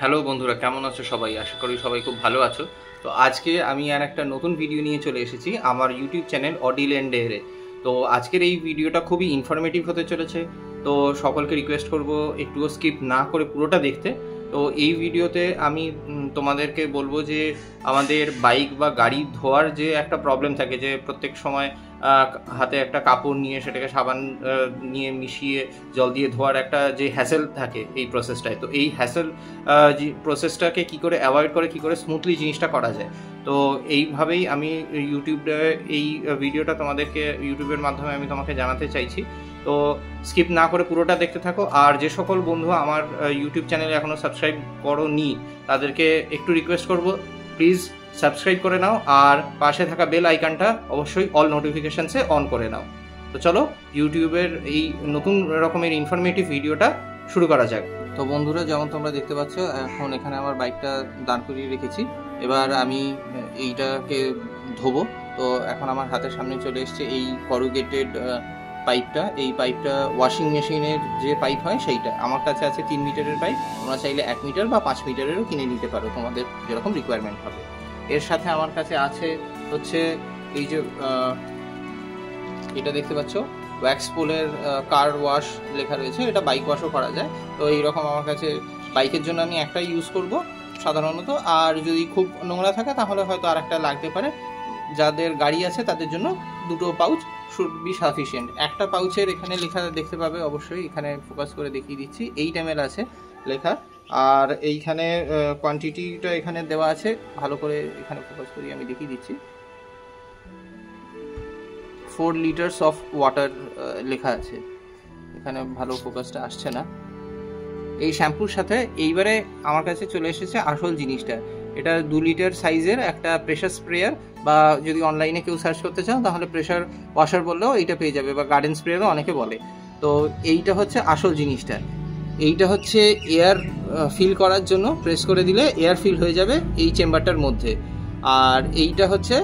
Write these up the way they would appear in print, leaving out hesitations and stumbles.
Hello বন্ধুরা, কেমন আছো সবাই? আশা করি সবাই খুব ভালো আছো। তো আজকে আমি আর একটা নতুন ভিডিও নিয়ে চলে এসেছি আমার ইউটিউব চ্যানেল অডিল্যান্ডেরে। তো আজকের এই ভিডিওটা খুবই ইনফরমেটিভ হতে চলেছে। তো সকলকে রিকোয়েস্ট করব একটুও স্কিপ না করে পুরোটা দেখতে। তো এই ভিডিওতে আমি তোমাদেরকে বলবো যে আমাদের বাইক বা গাড়ি ধোয়ার যে একটা প্রবলেম থাকে, যে প্রত্যেক সময় হাতে একটা কাপড় নিয়ে সেটাকে সাবান নিয়ে মিশিয়ে জল দিয়ে ধোয়ার একটা যে হ্যাসেল থাকে এই প্রসেসটায়, তো এই হ্যাসেল প্রসেসটাকে কী করে অ্যাভয়েড করে কী করে স্মুথলি জিনিসটা করা যায়। তো এইভাবেই আমি ইউটিউবে এই ভিডিওটা তোমাদেরকে ইউটিউবের মাধ্যমে আমি তোমাকে জানাতে চাইছি। তো স্কিপ না করে পুরোটা দেখতে থাকো। আর যে সকল বন্ধু আমার ইউটিউব চ্যানেলে এখনও সাবস্ক্রাইব করোনি তাদেরকে একটু রিকোয়েস্ট করব, প্লিজ সাবস্ক্রাইব করে নাও আর পাশে থাকা বেল আইকনটা অবশ্যই অল নোটিফিকেশানসে অন করে নাও। তো চলো ইউটিউবের এই নতুন রকমের ইনফরমেটিভ ভিডিওটা শুরু করা যাক। তো বন্ধুরা, যেমন তোমরা দেখতে পাচ্ছ, এখন এখানে আমার বাইকটা দাঁড় করিয়ে রেখেছি। এবার আমি এইটাকে ধোবো। তো এখন আমার হাতের সামনে চলে এসছে এই করুগেটেড পাইপটা। এই পাইপটা ওয়াশিং মেশিনের যে পাইপ হয় সেইটা। আমার কাছে আছে 3 মিটারের পাইপ। তোমরা চাইলে 1 মিটার বা 5 মিটারেরও কিনে নিতে পারো, তোমাদের যেরকম রিকোয়ারমেন্ট হবে। এর সাথে আমার কাছে আছে হচ্ছে এই যে এটা দেখতে পাচ্ছ, ওয়্যাক্স পোলের কার ওয়াশ লেখা রয়েছে। এটা বাইক ওয়াশও করা যায়। তো এইরকম আমার কাছে বাইকের জন্য আমি একটাই ইউজ করব সাধারণত। আর যদি খুব নোংরা থাকে তাহলে হয়তো আর একটা লাগতে পারে। যাদের গাড়ি আছে তাদের জন্য 2টো পাউচ শুড বি সাফিসিয়েন্ট। একটা পাউচের এখানে লেখা দেখতে পাবে, অবশ্যই এখানে ফোকাস করে দেখিয়ে দিচ্ছি, 8 ml আছে লেখা। আর এইখানে কোয়ান্টিটিটা এখানে দেওয়া আছে, ভালো করে এখানে ফোকাস করি আমি দেখিয়ে দিচ্ছি। 4 লিটার্স অফ ওয়াটার লেখা আছে এখানে, ভালো ফোকাসটা আসছে না। এই শ্যাম্পুর সাথে এইবারে আমার কাছে চলে এসেছে আসল জিনিসটা। এটা 2 লিটার সাইজের একটা প্রেশার স্প্রেয়ার, বা যদি অনলাইনে কেউ সার্চ করতে চাও তাহলে প্রেশার ওয়াশার বললেও এইটা পেয়ে যাবে, বা গার্ডেন স্প্রেয়ারও অনেকে বলে। তো এইটা হচ্ছে আসল জিনিসটা। এইটা হচ্ছে এয়ার ফিল করার জন্য, প্রেস করে দিলে এয়ার ফিল হয়ে যাবে এই চেম্বারটার মধ্যে। আর এইটা হচ্ছে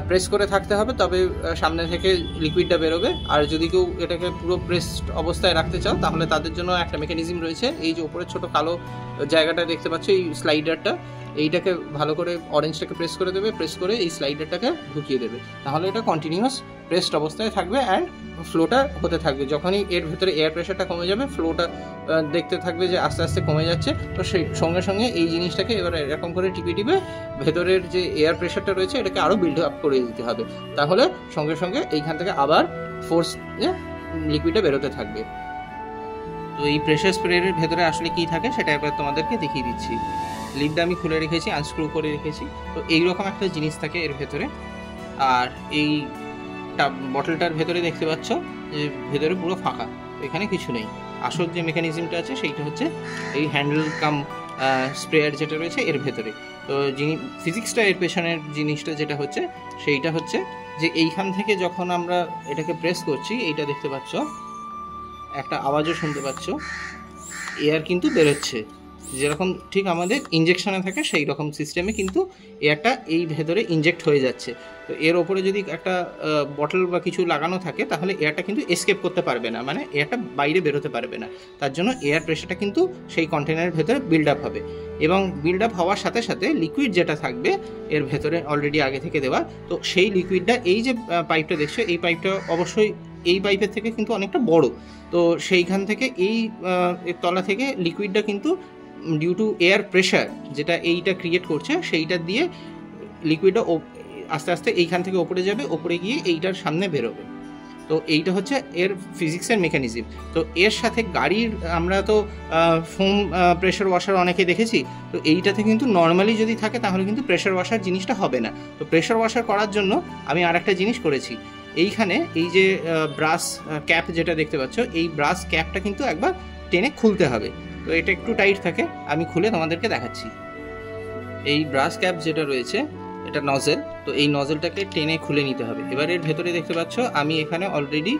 প্রেস করে থাকতে হবে, তবে সামনে থেকে লিকুইডটা বেরোবে। আর যদি কেউ এটাকে পুরো প্রেসড অবস্থায় রাখতে চাও তাহলে তাদের জন্য একটা মেকানিজম রয়েছে। এই যে উপরের ছোট কালো জায়গাটা দেখতে পাচ্ছ, এই স্লাইডারটা, এইটাকে ভালো করে অরেঞ্জটাকে প্রেস করে দেবে, প্রেস করে এই স্লাইডারটাকে ঢুকিয়ে দেবে। তাহলে এটা কন্টিনিউয়াস প্রেসড অবস্থায় থাকবে অ্যান্ড ফ্লোটা হতে থাকবে। যখনই এর ভেতরে এয়ার প্রেশারটা কমে যাবে, ফ্লোটা দেখতে থাকবে যে আস্তে আস্তে কমে যাচ্ছে। তো সেই সঙ্গে সঙ্গে এই জিনিসটাকে এবার এরকম করে টিপে টিপে ভেতরের যে এয়ার প্রেশারটা রয়েছে এটাকে আরও বিল্ড আপ করে দিতে হবে। তাহলে সঙ্গে সঙ্গে এইখান থেকে আবার ফোর্স লিকুইডটা বেরোতে থাকবে। তো এই প্রেশার স্প্রেয়ারের ভেতরে আসলে কী থাকে সেটা এবার তোমাদেরকে দেখিয়ে দিচ্ছি। লিডটা আমি খুলে রেখেছি, আনস্ক্রু করে রেখেছি। তো এইরকম একটা জিনিস থাকে এর ভেতরে। আর এই বটলটার ভেতরে দেখতে পাচ্ছ যে ভেতরে পুরো ফাঁকা, তো এখানে কিছু নেই। আসল যে মেকানিজমটা আছে সেইটা হচ্ছে এই হ্যান্ডেল কাম স্প্রেয়ার যেটা রয়েছে এর ভেতরে। তো যিনি ফিজিক্সটা এর পেছনের জিনিসটা যেটা হচ্ছে সেইটা হচ্ছে যে এইখান থেকে যখন আমরা এটাকে প্রেস করছি, এইটা দেখতে পাচ্ছ একটা আওয়াজও শুনতে পাচ্ছ, এয়ার কিন্তু বেরোচ্ছে। যেরকম ঠিক আমাদের ইঞ্জেকশনে থাকে সেই রকম সিস্টেমে কিন্তু এয়ারটা এই ভেতরে ইনজেক্ট হয়ে যাচ্ছে। তো এর ওপরে যদি একটা বটল বা কিছু লাগানো থাকে তাহলে এয়ারটা কিন্তু এসকেপ করতে পারবে না, মানে এয়ারটা বাইরে বেরোতে পারবে না। তার জন্য এয়ার প্রেশারটা কিন্তু সেই কন্টেনারের ভেতরে বিল্ড আপ হবে, এবং বিল্ড আপ হওয়ার সাথে সাথে লিকুইড যেটা থাকবে এর ভেতরে অলরেডি আগে থেকে দেওয়া, তো সেই লিকুইডটা এই যে পাইপটা দেখছো, এই পাইপটা অবশ্যই এই পাইপের থেকে কিন্তু অনেকটা বড়। তো সেইখান থেকে এই তলা থেকে লিকুইডটা কিন্তু ডিউ টু এয়ার প্রেশার যেটা এইটা ক্রিয়েট করছে, সেইটা দিয়ে লিকুইডটা আস্তে আস্তে এইখান থেকে ওপরে যাবে, ওপরে গিয়ে এইটার সামনে বেরোবে। তো এইটা হচ্ছে এর ফিজিক্সের মেকানিজম। তো এর সাথে গাড়ির আমরা তো ফোম প্রেশার ওয়াশার অনেকে দেখেছি। তো এইটাতে কিন্তু নর্মালি যদি থাকে তাহলে কিন্তু প্রেশার ওয়াশার জিনিসটা হবে না। তো প্রেশার ওয়াশার করার জন্য আমি আর একটা জিনিস করেছি। এইখানে এই যে ব্রাশ ক্যাপ যেটা দেখতে পাচ্ছ, এই ব্রাশ ক্যাপটা কিন্তু একবার টেনে খুলতে হবে। তো এটা একটু টাইট থাকে, আমি খুলে তোমাদেরকে দেখাচ্ছি। এই ব্রাশ ক্যাপ যেটা রয়েছে এটা নজেল, তো এই নজেলটাকে টেনে খুলে নিতে হবে। এবার এর ভেতরে দেখতে পাচ্ছ আমি এখানে অলরেডি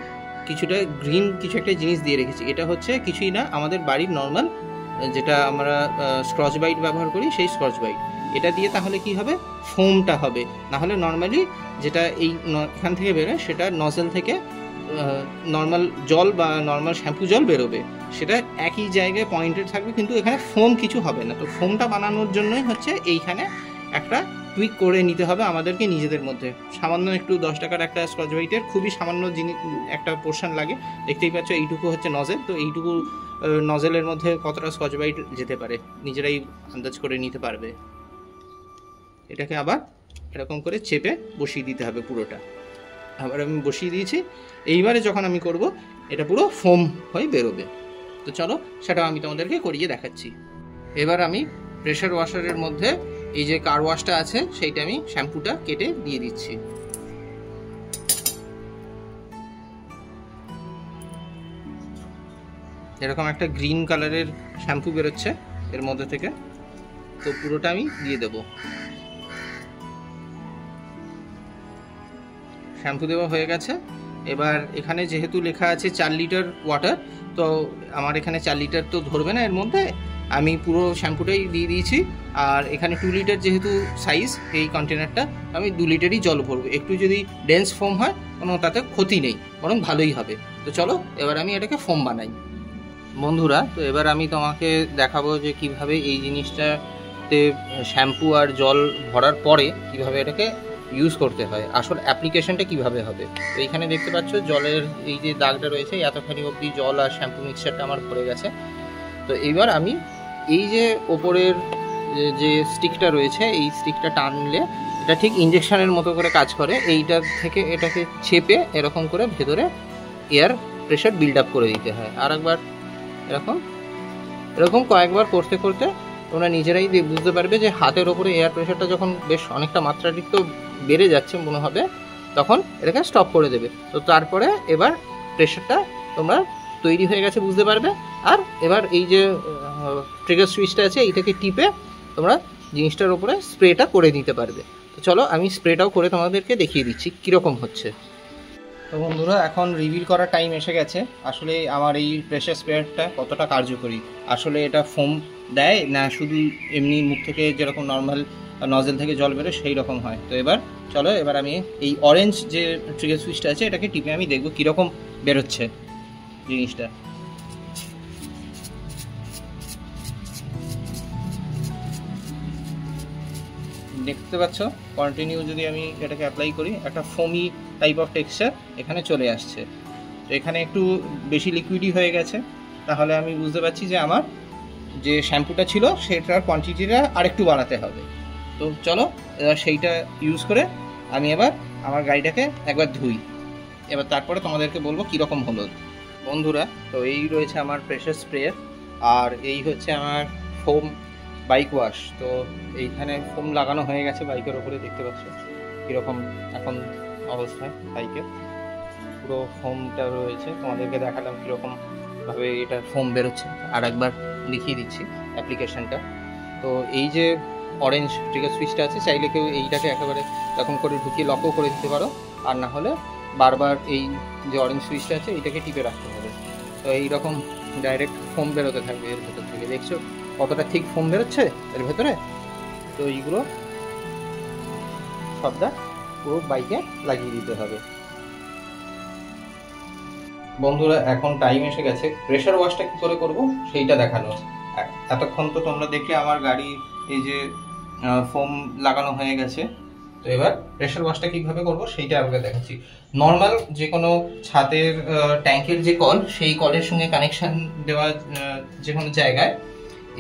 কিছুটা গ্রিন কিছু একটা জিনিস দিয়ে রেখেছি। এটা হচ্ছে কিছুই না, আমাদের বাড়ির নর্মাল যেটা আমরা স্কচ বাইট ব্যবহার করি সেই স্কচ বাইট। এটা দিয়ে তাহলে কি হবে, ফোমটা হবে। নাহলে নর্মালি যেটা এই এখান থেকে বেরোয় সেটা নজেল থেকে নর্মাল জল বা নর্মাল শ্যাম্পু জল বেরোবে। সেটা একই জায়গায় পয়েন্টেড থাকবে, কিন্তু এখানে ফোম কিছু হবে না। তো ফোমটা বানানোর জন্যই হচ্ছে এইখানে একটা টুইক করে নিতে হবে আমাদেরকে নিজেদের মধ্যে। সামান্য একটু 10 টাকার একটা স্কচ ব্রাইটের খুবই সামান্য জিনিস, একটা পোর্শন লাগে। দেখতেই পাচ্ছ এইটুকু হচ্ছে নজেল। তো এইটুকু নজেলের মধ্যে কতটা স্কচ ব্রাইট যেতে পারে নিজেরাই আন্দাজ করে নিতে পারবে। এটাকে আবার এরকম করে চেপে বসিয়ে দিতে হবে পুরোটা। আবার আমি বসিয়ে দিয়েছি। এইবারে যখন আমি করব এটা পুরো ফোম হয়ে বেরোবে। তো চলো সেটা আমি তোমাদেরকে করিয়ে দেখাচ্ছি। এবার আমি প্রেশার ওয়াশারের মধ্যে এই যে কার ওয়াশটা আছে সেইটা আমি শ্যাম্পুটা কেটে দিয়ে দিচ্ছি। এরকম একটা গ্রিন কালারের শ্যাম্পু বেরোচ্ছে এর মধ্যে থেকে। তো পুরোটা আমি দিয়ে দেব। শ্যাম্পু দেওয়া হয়ে গেছে। এবার এখানে যেহেতু লেখা আছে 4 লিটার ওয়াটার, তো আমার এখানে 4 লিটার তো ধরবে না, এর মধ্যে আমি পুরো শ্যাম্পুটাই দিয়ে দিয়েছি। আর এখানে 2 লিটার যেহেতু সাইজ এই কন্টেনারটা, আমি 2 লিটারই জল ভরবো। একটু যদি ডেন্স ফোম হয় কোনো তাতে ক্ষতি নেই, বরং ভালোই হবে। তো চলো এবার আমি এটাকে ফোম বানাই। বন্ধুরা, তো এবার আমি তোমাকে দেখাবো যে কিভাবে এই জিনিসটাতে শ্যাম্পু আর জল ভরার পরে কিভাবে এটাকে ইউজ করতে হয়, আসল অ্যাপ্লিকেশনটা কিভাবে হবে। তো এইখানে দেখতে পাচ্ছ জলের এই যে দাগটা রয়েছে, এতখানি অবধি জল আর শ্যাম্পু মিক্সচারটা আমার ভরে গেছে। তো এইবার আমি এই যে ওপরের যে স্টিকটা রয়েছে, এই স্টিকটা টানলে এটা ঠিক ইঞ্জেকশনের মতো করে কাজ করে। এইটা থেকে এটাকে চেপে এরকম করে ভেতরে এয়ার প্রেশার বিল্ড আপ করে দিতে হয়। আর একবার এরকম কয়েকবার করতে করতে তোমরা নিজেরাই বুঝতে পারবে যে হাতের ওপরে এয়ার প্রেশারটা যখন বেশ অনেকটা মাত্রাতিরিক্ত বেড়ে যাচ্ছে মনে হবে, তখন এটাকে স্টপ করে দেবে। তো তারপরে এবার প্রেশারটা তোমরা তৈরি হয়ে গেছে বুঝতে পারবে। আর এবার এই যে ট্রিগার সুইচটা আছে এইটাকে টিপে তোমরা জিনিসটার ওপরে স্প্রেটা করে দিতে পারবে। তো চলো আমি স্প্রেটাও করে তোমাদেরকে দেখিয়ে দিচ্ছি কীরকম হচ্ছে। তো বন্ধুরা, এখন রিভিল করার টাইম এসে গেছে। আসলে আমার এই প্রেশার স্প্রেয়ারটা কতটা কার্যকরী, আসলে এটা ফোম দেয় না শুধু এমনি মুখ থেকে যেরকম নর্মাল নজেল থেকে জল বেরোয় সেই রকম হয়। তো এবার চলো এবার আমি এই অরেঞ্জ যে ট্রিগার সুইচটা আছে এটাকে টিপে আমি দেখবো কীরকম বেরোচ্ছে জিনিসটা। দেখতে পাচ্ছ কন্টিনিউ যদি আমি এটাকে অ্যাপ্লাই করি একটা ফোমি টাইপ অফ টেক্সচার এখানে চলে আসছে। তো এখানে একটু বেশি লিকুইডই হয়ে গেছে, তাহলে আমি বুঝতে পারছি যে আমার যে শ্যাম্পুটা ছিল সেটার কোয়ান্টিটিটা আরেকটু বাড়াতে হবে। তো চলো এবার সেইটা ইউজ করে আমি এবার আমার গাড়িটাকে একবার ধুই, এবার তারপরে তোমাদেরকে বলবো কীরকম হলো। বন্ধুরা, তো এই রয়েছে আমার প্রেশার স্প্রে আর এই হচ্ছে আমার ফোম বাইক ওয়াশ। তো এইখানে ফোম লাগানো হয়ে গেছে বাইকের ওপরে, দেখতে পাচ্ছ কীরকম এখন অবস্থায় বাইকের পুরো ফোমটা রয়েছে। তোমাদেরকে দেখালাম কীরকমভাবে এটা ফোম বেরোচ্ছে। আর একবার দেখিয়ে দিচ্ছি অ্যাপ্লিকেশানটা। তো এই যে অরেঞ্জ ট্রিগার সুইচটা আছে, চাইলে কেউ এইটাকে একেবারে এরকম করে ঢুকিয়ে লকও করে দিতে পারো, আর না হলে বারবার এই যে অরেঞ্জ সুইচটা আছে এইটাকে টিপে রাখতে হবে। তো এইরকম ডাইরেক্ট ফোম বেরোতে থাকবে এর ভেতর থেকে। দেখছো কতটা ঠিক ফোম বেরোচ্ছে এর ভেতরে। তো এইগুলো সবটা পুরো বাইকে লাগিয়ে দিতে হবে। বন্ধুরা, এখন টাইম এসে গেছে প্রেশার ওয়াশটা কী করে করবো সেইটা দেখানো। এতক্ষণ তো তোমরা দেখলে আমার গাড়ি এই যে ফোম লাগানো হয়ে গেছে। তো এবার প্রেশার ওয়াশটা কীভাবে করবো সেইটা আমাকে দেখাচ্ছি। নর্মাল যে কোনো ছাদের ট্যাঙ্কের যে কল, সেই কলের সঙ্গে কানেকশান দেওয়া যে কোনো জায়গায়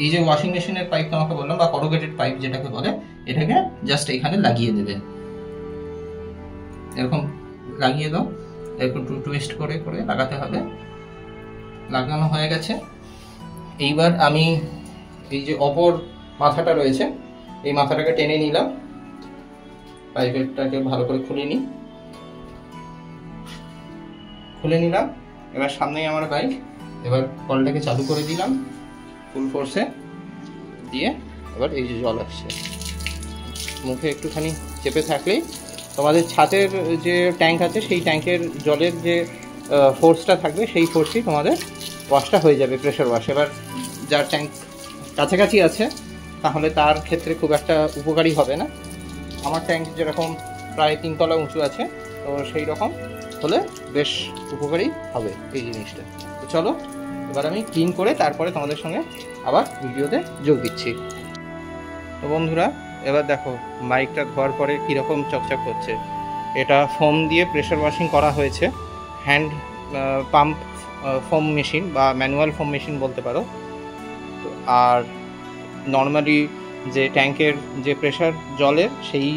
এই যে ওয়াশিং মেশিনের পাইপ তোমাকে বললাম বা করোগেটেড পাইপ যেটাকে বলে, এটাকে জাস্ট এখানে লাগিয়ে দেবে। এরকম লাগিয়ে দাও, এরকম টুইস্ট করে করে লাগাতে হবে। লাগানো হয়ে গেছে। এইবার আমি এই যে অপর মাথাটা রয়েছে এই মাথাটাকে টেনে নিলাম, পাইপেরটাকে ভালো করে খুলে নিলাম। এবার সামনেই আমার বাইক, এবার কলটাকে চালু করে দিলাম ফুল ফোর্সে দিয়ে। এবার এই যে জল আসছে, মুখে একটুখানি চেপে থাকলেই তোমাদের ছাদের যে ট্যাঙ্ক আছে সেই ট্যাঙ্কের জলের যে ফোর্সটা থাকবে সেই ফোর্সই তোমাদের ওয়াশটা হয়ে যাবে, প্রেশার ওয়াশ। এবার যার ট্যাঙ্ক কাছাকাছি আছে তাহলে তার ক্ষেত্রে খুব একটা উপকারী হবে না। আমার ট্যাঙ্ক যেরকম প্রায় 3 তলা উঁচু আছে, তো সেই রকম হলে বেশ উপকারী হবে এই জিনিসটা। তো চলো এবার আমি ক্লিন করে তারপরে তোমাদের সঙ্গে আবার ভিডিওতে যোগ দিচ্ছি। তো বন্ধুরা এবার দেখো বাইকটা ধোয়ার পরে কীরকম চকচক করছে। এটা ফোম দিয়ে প্রেশার ওয়াশিং করা হয়েছে, হ্যান্ড পাম্প ফোম মেশিন বা ম্যানুয়াল ফোম মেশিন বলতে পারো। তো আর নর্মালি যে ট্যাঙ্কের যে প্রেশার জলের, সেই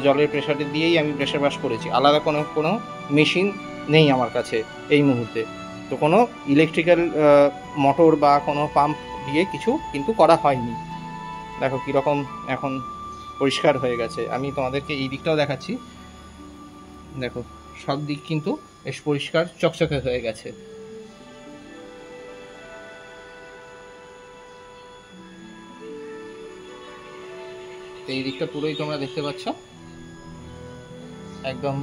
জলের প্রেশারে দিয়েই আমি প্রেশার ওয়াশ করেছি। আলাদা কোনো মেশিন নেই আমার কাছে এই মুহূর্তে। তো কোনো ইলেকট্রিক্যাল মোটর বা কোনো পাম্প দিয়ে কিছু কিন্তু করা হয়নি। দেখো কীরকম এখন পরিষ্কার হয়ে গেছে। আমি তোমাদেরকে এই দিকটাও দেখাচ্ছি, দেখো সব দিক কিন্তু বেশ পরিষ্কার চকচকে হয়ে গেছে। এই দিকটা পুরোই তোমরা দেখতে পাচ্ছ, একদম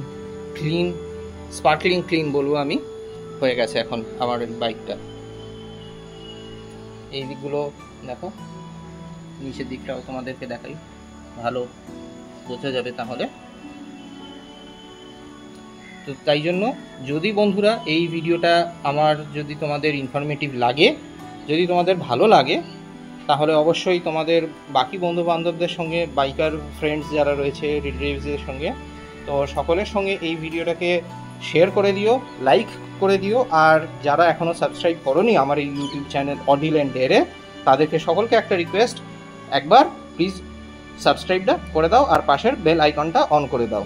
ক্লিন, স্পার্কলিং ক্লিন বলবো আমি, হয়ে গেছে এখন আমার বাইকটা। এই দিকগুলো দেখো, নিচের দিকটাও তোমাদেরকে দেখাই, ভালো বোঝা যাবে তাহলে। তো তাই জন্য যদি বন্ধুরা এই ভিডিওটা আমার যদি তোমাদের ইনফরমেটিভ লাগে, যদি তোমাদের ভালো লাগে, তাহলে অবশ্যই তোমাদের বাকি বন্ধু বান্ধবদের সঙ্গে, বাইকার ফ্রেন্ডস যারা রয়েছে, রিলেটিভসদের সঙ্গে, তো সকলের সঙ্গে এই ভিডিওটাকে শেয়ার করে দিও, লাইক করে দিও। আর যারা এখনও সাবস্ক্রাইব করোনি আমার এই ইউটিউব চ্যানেল অডিল অ্যান্ড ডেয়ারে, তাদেরকে সকলকে একটা রিকোয়েস্ট, একবার প্লিজ সাবস্ক্রাইবটা করে দাও আর পাশের বেল আইকনটা অন করে দাও।